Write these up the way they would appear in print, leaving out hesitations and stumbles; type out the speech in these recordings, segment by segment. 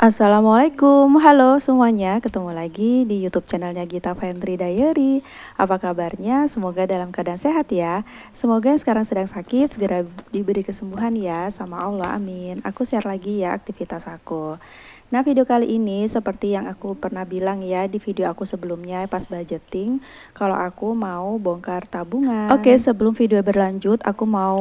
Assalamualaikum, halo semuanya, ketemu lagi di YouTube channelnya Gita Fendri Diary. Apa kabarnya? Semoga dalam keadaan sehat ya. Semoga yang sekarang sedang sakit segera diberi kesembuhan ya, sama Allah, amin. Aku share lagi ya aktivitas aku. Nah, video kali ini seperti yang aku pernah bilang ya di video aku sebelumnya pas budgeting, kalau aku mau bongkar tabungan. Oke, sebelum video berlanjut, aku mau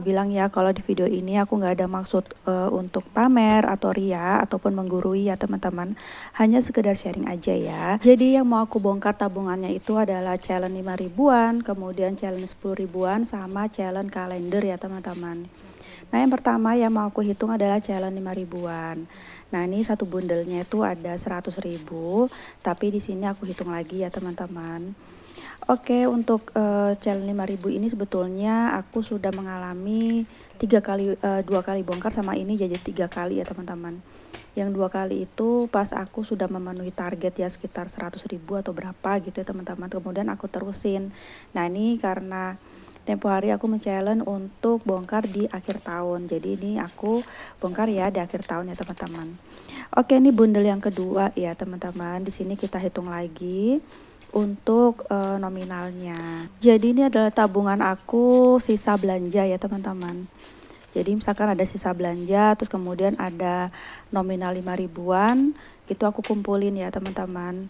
bilang ya kalau di video ini aku nggak ada maksud untuk pamer atau ria ataupun menggurui ya teman-teman. Hanya sekedar sharing aja ya. Jadi yang mau aku bongkar tabungannya itu adalah challenge 5 ribuan, kemudian challenge 10 ribuan, sama challenge kalender ya teman-teman. Nah, yang pertama yang mau aku hitung adalah challenge 5 ribuan. Nah, ini satu bundelnya itu ada 100.000, tapi di sini aku hitung lagi ya teman-teman. Oke, untuk challenge 5.000 ini sebetulnya aku sudah mengalami 2 kali bongkar, sama ini jadi 3 kali ya teman-teman. Yang 2 kali itu pas aku sudah memenuhi target ya sekitar 100.000 atau berapa gitu ya teman-teman. Kemudian aku terusin. Nah, ini karena tempo hari aku men-challenge untuk bongkar di akhir tahun. Jadi ini aku bongkar ya di akhir tahun ya teman-teman. Oke, ini bundel yang kedua ya teman-teman. Di sini kita hitung lagi untuk nominalnya. Jadi ini adalah tabungan aku sisa belanja ya teman-teman. Jadi misalkan ada sisa belanja, terus kemudian ada nominal 5 ribuan, itu aku kumpulin ya teman-teman.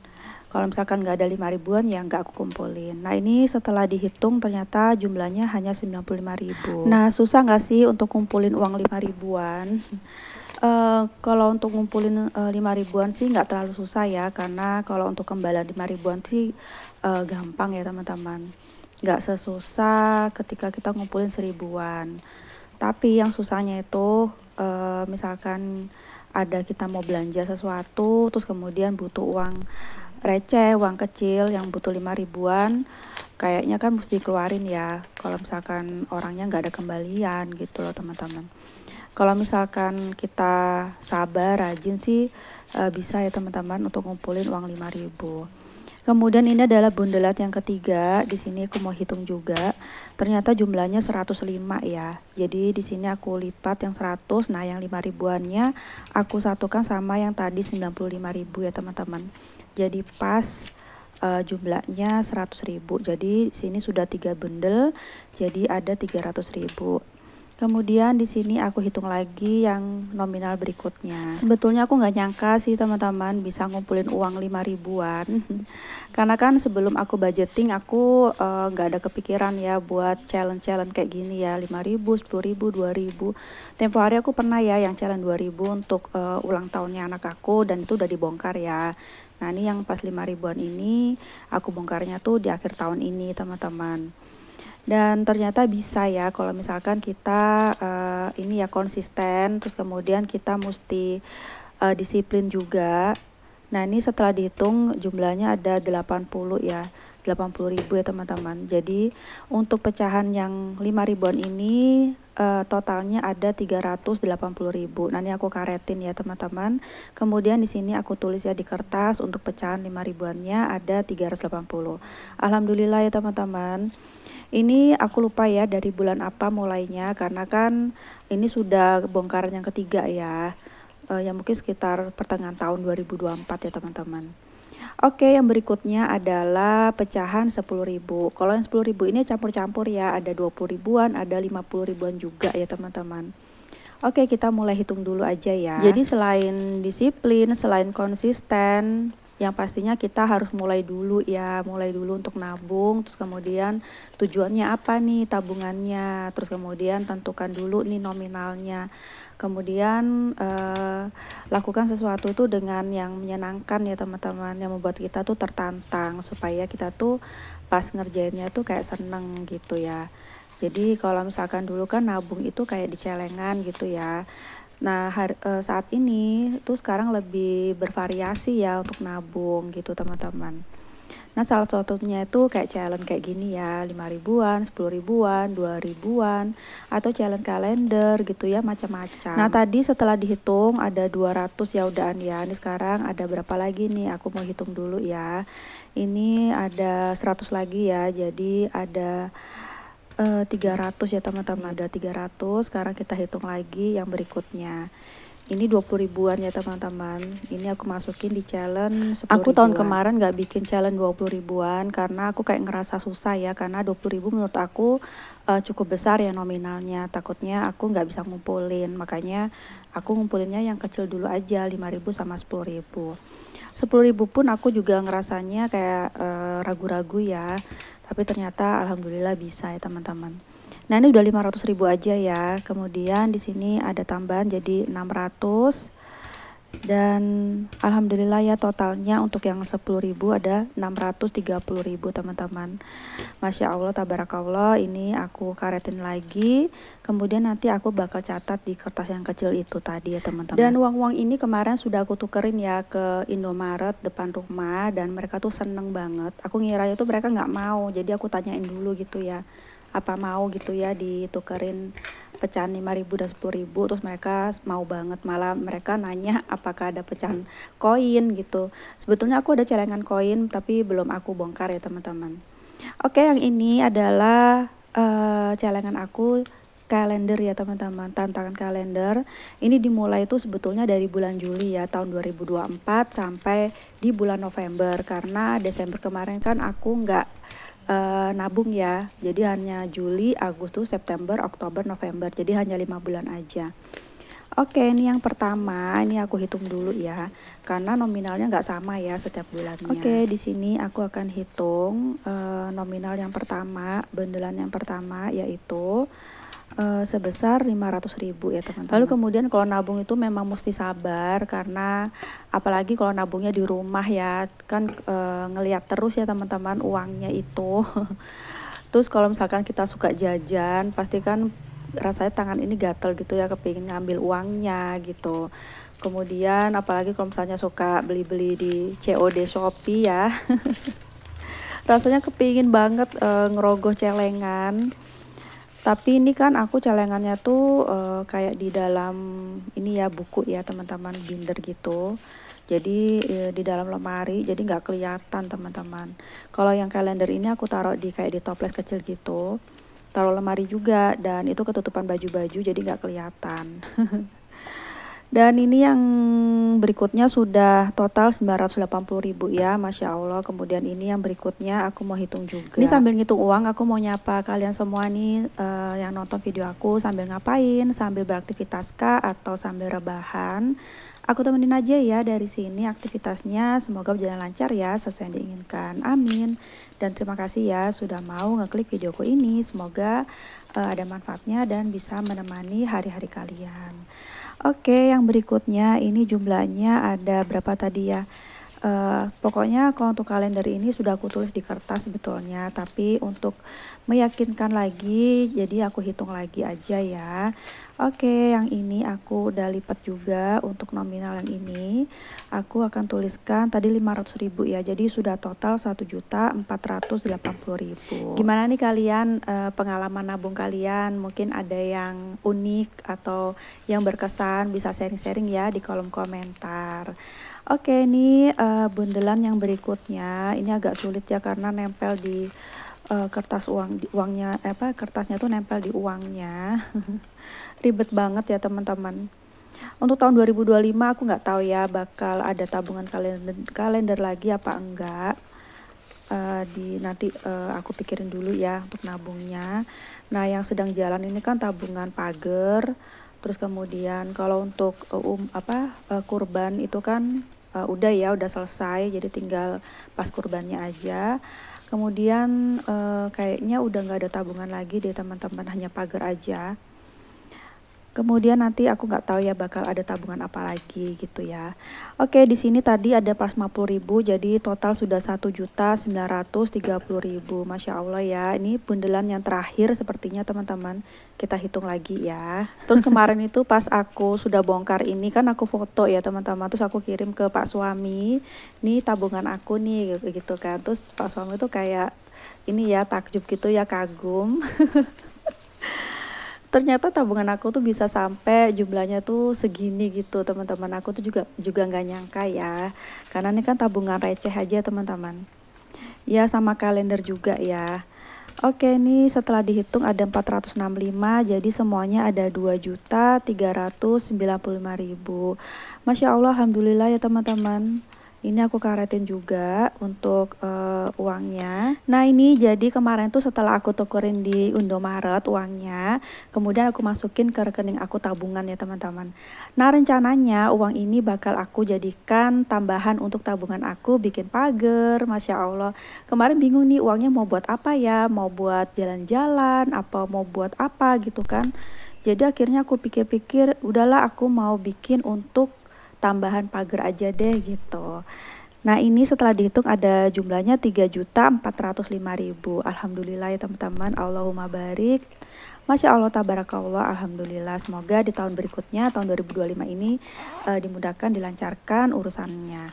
Kalau misalkan nggak ada 5 ribuan ya nggak aku kumpulin. Nah, ini setelah dihitung ternyata jumlahnya hanya 95.000. Nah, susah nggak sih untuk kumpulin uang 5 ribuan? Kalau untuk ngumpulin 5 ribuan sih nggak terlalu susah ya, karena kalau untuk kembalian 5 ribuan sih gampang ya teman-teman. Nggak sesusah ketika kita ngumpulin 1.000-an. Tapi yang susahnya itu misalkan ada kita mau belanja sesuatu, terus kemudian butuh uang receh, uang kecil yang butuh 5 ribuan, kayaknya kan mesti keluarin ya kalau misalkan orangnya nggak ada kembalian gitu loh teman-teman. Kalau misalkan kita sabar, rajin sih bisa ya teman-teman untuk ngumpulin uang 5 ribu. Kemudian ini adalah bundelat yang ketiga. Di sini aku mau hitung juga. Ternyata jumlahnya 105 ya. Jadi di sini aku lipat yang 100. Nah, yang 5 ribuannya aku satukan sama yang tadi 95.000 ya teman-teman. Jadi pas jumlahnya 100.000. Jadi di sini sudah 3 bundel. Jadi ada 300.000. Kemudian di sini aku hitung lagi yang nominal berikutnya. Sebetulnya aku nggak nyangka sih teman-teman bisa ngumpulin uang 5 ribuan. Karena kan sebelum aku budgeting aku nggak ada kepikiran ya buat challenge-challenge kayak gini ya, 5 ribu, 10 ribu, 2 ribu. Tempo hari aku pernah ya yang challenge 2 ribu untuk ulang tahunnya anak aku, dan itu udah dibongkar ya. Nah, ini yang pas 5 ribuan ini aku bongkarnya tuh di akhir tahun ini teman-teman. Dan ternyata bisa ya kalau misalkan kita ini ya konsisten, terus kemudian kita mesti disiplin juga. Nah, ini setelah dihitung jumlahnya ada 80 ya, 80.000 ya teman-teman. Jadi untuk pecahan yang 5 ribuan ini totalnya ada 380.000. Nah, ini aku karetin ya teman-teman. Kemudian di sini aku tulis ya di kertas untuk pecahan 5 ribuannya ada 380. Alhamdulillah ya teman-teman. Ini aku lupa ya dari bulan apa mulainya, karena kan ini sudah bongkaran yang ketiga ya. Yang mungkin sekitar pertengahan tahun 2024 ya teman-teman. Oke, yang berikutnya adalah pecahan 10.000. Kalau yang 10.000 ini campur-campur ya, ada 20 ribuan, ada 50 ribuan juga ya teman-teman. Oke, kita mulai hitung dulu aja ya. Jadi selain disiplin, selain konsisten, yang pastinya kita harus mulai dulu ya, mulai dulu untuk nabung, terus kemudian tujuannya apa nih tabungannya, terus kemudian tentukan dulu nih nominalnya. Kemudian lakukan sesuatu tuh dengan yang menyenangkan ya teman-teman, yang membuat kita tuh tertantang, supaya kita tuh pas ngerjainnya tuh kayak seneng gitu ya. Jadi kalau misalkan dulu kan nabung itu kayak di celengan gitu ya. Nah, saat ini tuh sekarang lebih bervariasi ya untuk nabung gitu teman-teman. Nah, salah satunya itu kayak challenge kayak gini ya, 5 ribuan, 10 ribuan, 2 ribuan, atau challenge kalender gitu ya, macam-macam. Nah, tadi setelah dihitung ada 200 ya udahan ya. Ini sekarang ada berapa lagi nih? Aku mau hitung dulu ya. Ini ada 100 lagi ya. Jadi ada 300 ya teman-teman, ada 300. Sekarang kita hitung lagi yang berikutnya. Ini 20 ribuan ya teman-teman. Ini aku masukin di challenge 10 Aku tahun kemarin nggak bikin challenge 20 ribuan karena aku kayak ngerasa susah ya, karena 20 ribu menurut aku cukup besar ya nominalnya. Takutnya aku nggak bisa ngumpulin, makanya aku ngumpulinnya yang kecil dulu aja, 5 ribu sama 10 ribu. 10 ribu pun aku juga ngerasanya kayak ragu-ragu ya, tapi ternyata alhamdulillah bisa ya teman-teman. Nah, ini udah 500 ribu aja ya. Kemudian di sini ada tambahan jadi 600. Dan alhamdulillah ya, totalnya untuk yang 10 ribu ada 630 ribu teman-teman. Masya Allah, tabarakallah. Ini aku karetin lagi. Kemudian nanti aku bakal catat di kertas yang kecil itu tadi ya teman-teman. Dan uang-uang ini kemarin sudah aku tukerin ya ke Indomaret depan rumah, dan mereka tuh seneng banget. Aku ngira itu mereka nggak mau, jadi aku tanyain dulu gitu ya, apa mau gitu ya ditukerin pecahan 5.000 dan 10.000. Terus mereka mau banget, malah mereka nanya apakah ada pecahan koin gitu. Sebetulnya aku ada celengan koin tapi belum aku bongkar ya teman-teman. Oke, yang ini adalah celengan aku kalender ya teman-teman, tantangan kalender. Ini dimulai itu sebetulnya dari bulan Juli ya tahun 2024 sampai di bulan November, karena Desember kemarin kan aku nggak nabung ya, jadi hanya Juli, Agustus, September, Oktober, November, jadi hanya 5 bulan aja. Oke, ini yang pertama, ini aku hitung dulu ya, karena nominalnya nggak sama ya setiap bulannya. Oke, di sini aku akan hitung nominal yang pertama, bendelan yang pertama, yaitu sebesar 500 ribu ya teman-teman. Lalu kemudian kalau nabung itu memang mesti sabar, karena apalagi kalau nabungnya di rumah ya kan, ngelihat terus ya teman-teman uangnya itu. Terus kalau misalkan kita suka jajan, pasti kan rasanya tangan ini gatel gitu ya, kepingin ngambil uangnya gitu. Kemudian apalagi kalau misalnya suka beli-beli di COD Shopee ya, rasanya kepingin banget ngerogoh celengan. Tapi ini kan aku celengannya tuh kayak di dalam ini ya, buku ya teman-teman, binder gitu. Jadi di dalam lemari, jadi nggak kelihatan teman-teman. Kalau yang kalender ini aku taruh di kayak di toples kecil gitu, taruh lemari juga, dan itu ketutupan baju-baju jadi nggak kelihatan. Dan ini yang berikutnya sudah total 980 ribu ya, Masya Allah. Kemudian ini yang berikutnya aku mau hitung juga. Ini sambil ngitung uang, aku mau nyapa kalian semua nih yang nonton video aku sambil ngapain, sambil beraktivitas kah, atau sambil rebahan. Aku temenin aja ya dari sini aktivitasnya, semoga berjalan lancar ya sesuai yang diinginkan, amin. Dan terima kasih ya sudah mau ngeklik videoku ini, semoga ada manfaatnya dan bisa menemani hari-hari kalian. Oke, yang berikutnya ini jumlahnya ada berapa tadi ya? Pokoknya kalau untuk kalender ini sudah aku tulis di kertas sebetulnya, tapi untuk meyakinkan lagi, jadi aku hitung lagi aja ya. Oke, yang ini aku udah lipat juga. Untuk nominal yang ini aku akan tuliskan tadi 500 ribu ya, jadi sudah total 1.480.000. Gimana nih kalian, pengalaman nabung kalian? Mungkin ada yang unik atau yang berkesan, bisa sharing-sharing ya di kolom komentar. Oke, ini bundelan yang berikutnya, ini agak sulit ya karena nempel di kertas uangnya, kertasnya tuh nempel di uangnya. Ribet banget ya teman-teman. Untuk tahun 2025 aku nggak tahu ya bakal ada tabungan kalender lagi apa enggak. Nanti aku pikirin dulu ya untuk nabungnya. Nah, yang sedang jalan ini kan tabungan pagar. Terus kemudian kalau untuk kurban itu kan udah ya, udah selesai, jadi tinggal pas kurbannya aja. Kemudian kayaknya udah nggak ada tabungan lagi deh teman-teman, hanya pagar aja. Kemudian nanti aku nggak tahu ya bakal ada tabungan apa lagi gitu ya. Oke, di sini tadi ada pas 50 ribu, jadi total sudah 1.930.000. Masya Allah ya, ini bundelan yang terakhir sepertinya teman-teman. Kita hitung lagi ya. Terus kemarin itu pas aku sudah bongkar ini kan aku foto ya teman-teman, terus aku kirim ke Pak Suami, nih tabungan aku nih gitu kan. Terus Pak Suami tuh kayak ini ya, takjub gitu ya, kagum. Ternyata tabungan aku tuh bisa sampai jumlahnya tuh segini gitu teman-teman. Aku tuh juga nggak nyangka ya, karena ini kan tabungan receh aja teman-teman ya, sama kalender juga ya. Oke, nih setelah dihitung ada 465, jadi semuanya ada 2.395.000. Masya Allah, alhamdulillah ya teman-teman. Ini aku karetin juga untuk uangnya. Nah, ini jadi kemarin tuh setelah aku tukerin di Indomaret uangnya, kemudian aku masukin ke rekening aku tabungan ya teman-teman. Nah, rencananya uang ini bakal aku jadikan tambahan untuk tabungan aku bikin pagar. Masya Allah. Kemarin bingung nih uangnya mau buat apa ya, mau buat jalan-jalan, apa mau buat apa gitu kan. Jadi akhirnya aku pikir-pikir, udahlah aku mau bikin untuk tambahan pagar aja deh gitu. Nah, ini setelah dihitung ada jumlahnya 3.405.000. Alhamdulillah ya teman-teman, Allahumma barik. Masya Allah, tabarakallah, alhamdulillah. Semoga di tahun berikutnya, tahun 2025 ini dimudahkan, dilancarkan urusannya.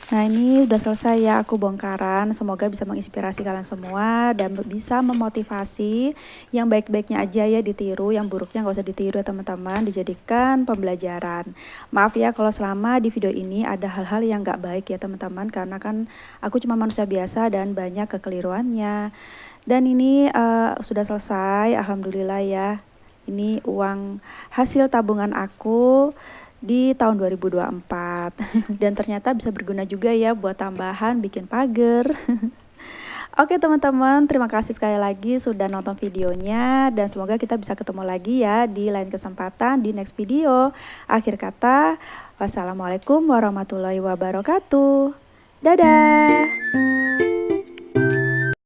Nah, ini udah selesai ya aku bongkaran. Semoga bisa menginspirasi kalian semua dan bisa memotivasi. Yang baik-baiknya aja ya ditiru, yang buruknya nggak usah ditiru ya teman-teman, dijadikan pembelajaran. Maaf ya kalau selama di video ini ada hal-hal yang nggak baik ya teman-teman, karena kan aku cuma manusia biasa dan banyak kekeliruannya. Dan ini sudah selesai, alhamdulillah ya. Ini uang hasil tabungan aku di tahun 2024 dan ternyata bisa berguna juga ya buat tambahan bikin pagar. Oke teman-teman, terima kasih sekali lagi sudah nonton videonya dan semoga kita bisa ketemu lagi ya di lain kesempatan di next video. Akhir kata, wassalamualaikum warahmatullahi wabarakatuh. Dadah.